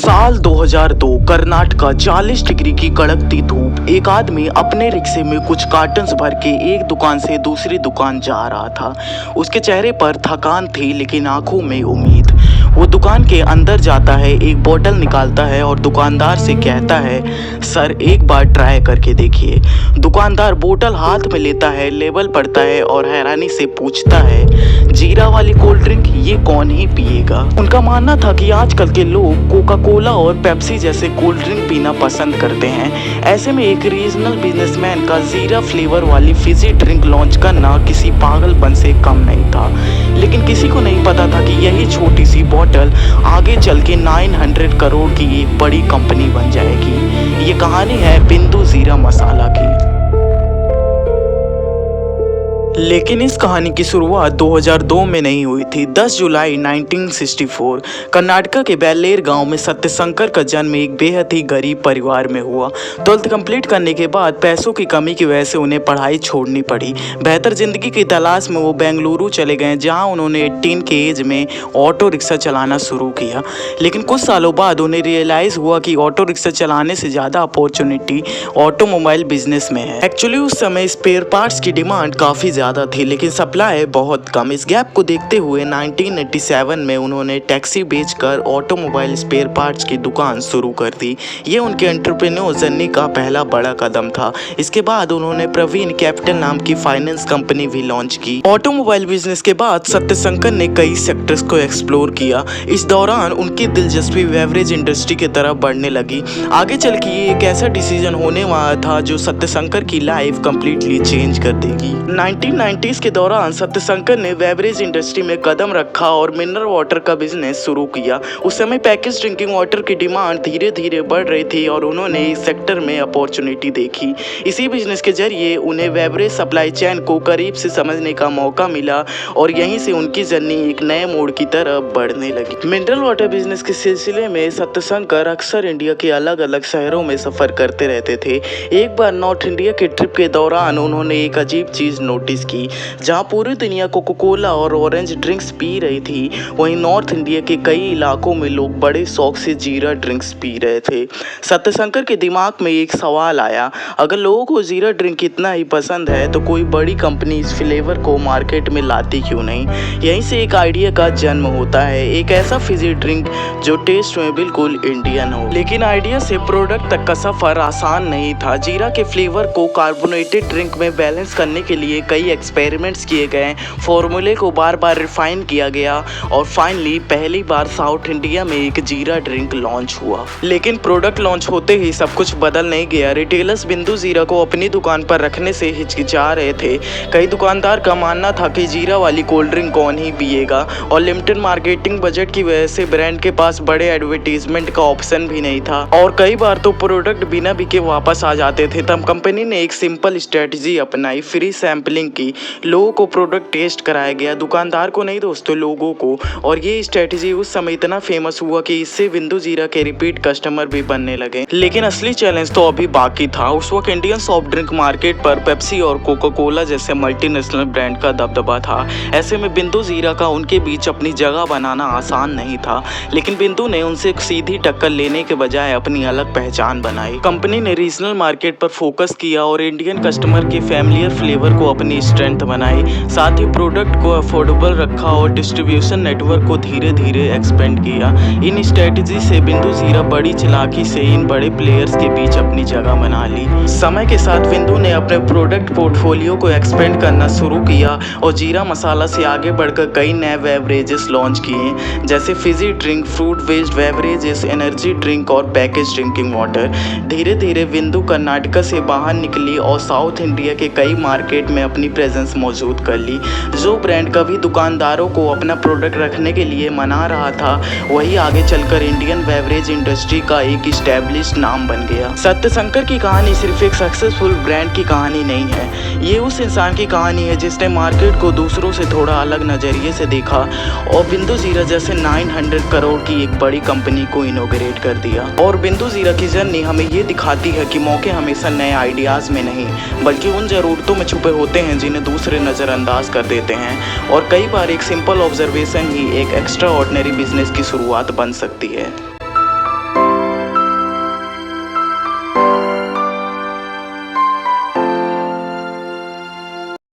साल 2002 कर्नाटका 40 डिग्री की कड़कती धूप। एक आदमी अपने रिक्शे में कुछ कार्टन्स भर के एक दुकान से दूसरी दुकान जा रहा था। उसके चेहरे पर थकान थी लेकिन आंखों में उम्मीद। वो दुकान के अंदर जाता है, एक बोतल निकालता है और दुकानदार से कहता है, सर एक बार ट्राई करके देखिए। दुकानदार बोतल हाथ में लेता है, लेबल पढ़ता है और हैरानी से पूछता है, जीरा वाली कोल्ड ड्रिंक ये कौन ही पिएगा। उनका मानना था कि आजकल के लोग कोका कोला और पेप्सी जैसे कोल्ड ड्रिंक पीना पसंद करते हैं। ऐसे में एक रीजनल बिजनेसमैन का जीरा फ्लेवर वाली फिजी ड्रिंक लॉन्च करना किसी पागलपन से कम नहीं था। लेकिन किसी को नहीं पता था कि यही छोटी सी बोतल आगे चल के 900 करोड़ की एक बड़ी कंपनी बन जाएगी। ये कहानी है बिंदु जीरा मसाला की। लेकिन इस कहानी की शुरुआत 2002 में नहीं हुई थी। 10 जुलाई 1964 कर्नाटका के बेल्लेर गांव में सत्यशंकर का जन्म एक बेहद ही गरीब परिवार में हुआ। 12th कंप्लीट करने के बाद पैसों की कमी की वजह से उन्हें पढ़ाई छोड़नी पड़ी। बेहतर जिंदगी की तलाश में वो बेंगलुरु चले गए, जहां उन्होंने 18 के एज में ऑटो रिक्शा चलाना शुरू किया। लेकिन कुछ सालों बाद उन्हें रियलाइज़ हुआ कि ऑटो रिक्शा चलाने से ज़्यादा अपॉर्चुनिटी ऑटोमोबाइल बिजनेस में है। एक्चुअली उस समय स्पेयर पार्ट्स की डिमांड काफ़ी ज़्यादा थी लेकिन सप्लाई बहुत कम। इस गैप को देखते हुए 1987 में उन्होंने टैक्सी बेचकर ऑटोमोबाइल स्पेयर पार्ट्स की दुकान शुरू कर दी। ये उनके एंटरप्रेन्योर जर्नी का पहला बड़ा कदम था। इसके बाद उन्होंने प्रवीण कैपिटल नाम की फाइनेंस कंपनी भी लॉन्च की। ऑटोमोबाइल बिजनेस के बाद सत्यशंकर ने कई सेक्टर्स को एक्सप्लोर किया। इस दौरान उनकी दिलचस्पी बेवरेज इंडस्ट्री की तरफ बढ़ने लगी। आगे चल के ये एक ऐसा डिसीजन होने वाला था जो सत्यशंकर की लाइफ कंप्लीटली चेंज कर देगी। 1990s के दौरान सत्यशंकर ने बेवरेज इंडस्ट्री में कदम रखा और मिनरल वाटर का बिजनेस शुरू किया। उस समय पैकेज ड्रिंकिंग वाटर की डिमांड धीरे धीरे बढ़ रही थी और उन्होंने इस सेक्टर में अपॉर्चुनिटी देखी। इसी बिजनेस के जरिए उन्हें बेवरेज सप्लाई चेन को करीब से समझने का मौका मिला और यहीं से उनकी जर्नी एक नए मोड़ की तरफ बढ़ने लगी। मिनरल वाटर बिजनेस के सिलसिले में सत्यशंकर अक्सर इंडिया के अलग अलग शहरों में सफर करते रहते थे। एक बार नॉर्थ इंडिया के ट्रिप के दौरान उन्होंने एक अजीब चीज नोटिस की। जहां पूरी दुनिया कोका कोला और ऑरेंज ड्रिंक्स पी रही थी, वहीं नॉर्थ इंडिया के कई इलाकों में लोग बड़े शौक से जीरा ड्रिंक्स पी रहे थे। सत्यशंकर के दिमाग में एक सवाल आया, अगर लोगों को जीरा ड्रिंक इतना ही पसंद है तो कोई बड़ी कंपनी इस फ्लेवर को मार्केट में लाती क्यों नहीं। यहीं से एक आइडिया का जन्म होता है, एक ऐसा फिजी ड्रिंक जो टेस्ट में बिल्कुल इंडियन हो। लेकिन आइडिया से प्रोडक्ट तक का सफर आसान नहीं था। जीरा के फ्लेवर को कार्बोनेटेड ड्रिंक में बैलेंस करने के लिए कई एक्सपेरिमेंट्स किए गए, फॉर्मूले को बार बार रिफाइन किया गया और फाइनली पहली बार साउथ इंडिया में एक जीरा ड्रिंक लॉन्च हुआ। लेकिन प्रोडक्ट लॉन्च होते ही सब कुछ बदल नहीं गया। रिटेलर्स बिंदु जीरा को अपनी दुकान पर रखने से हिचकिचा रहे थे। कई दुकानदार का मानना था कि जीरा वाली कोल्ड ड्रिंक कौन ही पिएगा और लिमिटेड मार्केटिंग बजट की वजह से ब्रांड के पास बड़े एडवर्टीजमेंट का ऑप्शन भी नहीं था और कई बार तो प्रोडक्ट बिना बिके वापस आ जाते थे। तब कंपनी ने एक सिंपल स्ट्रेटजी अपनाई, फ्री सैंपलिंग की। लोगों को प्रोडक्ट टेस्ट कराया गया, दुकानदार को नहीं दोस्तों, लोगों को। और ये स्ट्रेटजी उस समय इतना फेमस हुआ कि इससे बिंदु जीरा के रिपीट कस्टमर भी बनने लगे। लेकिन असली चैलेंज तो अभी बाकी था। उस वक्त इंडियन सॉफ्ट ड्रिंक मार्केट पर पेप्सी और कोका कोला जैसे मल्टीनेशनल ब्रांड का दबदबा था। ऐसे में बिंदु जीरा का उनके बीच अपनी जगह बनाना आसान नहीं था। लेकिन बिंदु ने उनसे सीधी टक्कर लेने के बजाय अपनी अलग पहचान बनाई। कंपनी ने रीजनल मार्केट पर फोकस किया और इंडियन कस्टमर के फैमिलियर फ्लेवर को अपनी स्ट्रेंथ बनाई। साथ ही प्रोडक्ट को अफोर्डेबल रखा और डिस्ट्रीब्यूशन नेटवर्क को धीरे धीरे एक्सपेंड किया। इन स्ट्रेटजी से बिंदु जीरा बड़ी चालाकी से इन बड़े प्लेयर्स के बीच अपनी जगह बना ली। समय के साथ बिंदु ने अपने प्रोडक्ट पोर्टफोलियो को एक्सपेंड करना शुरू किया और जीरा मसाला से आगे बढ़कर कई नए बेवरेजेस लॉन्च किए, जैसे Fiji drink, fruit based beverages, energy drink और पैकेज ड्रिंकिंग वाटर। धीरे धीरे बिंदु कर्नाटका से बाहर निकली और साउथ इंडिया के कई मार्केट में अपनी प्रेजेंस मौजूद कर ली। जो ब्रांड कभी दुकानदारों को अपना प्रोडक्ट रखने के लिए मना रहा था, वही आगे चलकर इंडियन बेवरेज इंडस्ट्री का एक इस्टेब्लिश्ड नाम बन गया। सत्यशंकर की कहानी सिर्फ एक सक्सेसफुल ब्रांड की कहानी नहीं है, ये उस इंसान की कहानी है जिसने मार्केट को दूसरों से थोड़ा अलग नजरिए से देखा और बिंदु जीरा जैसे 900 करोड़ की एक बड़ी कंपनी को इनॉग्रेट कर दिया। और बिंदु जीरा की जर्नी हमें ये दिखाती है कि मौके हमेशा नए आइडियाज में नहीं बल्कि उन जरूरतों में छुपे होते हैं जिन्हें दूसरे नज़रअंदाज कर देते हैं। और कई बार एक सिंपल ऑब्जर्वेशन ही एक एक्स्ट्रा ऑर्डिनरी बिजनेस की शुरुआत बन सकती है।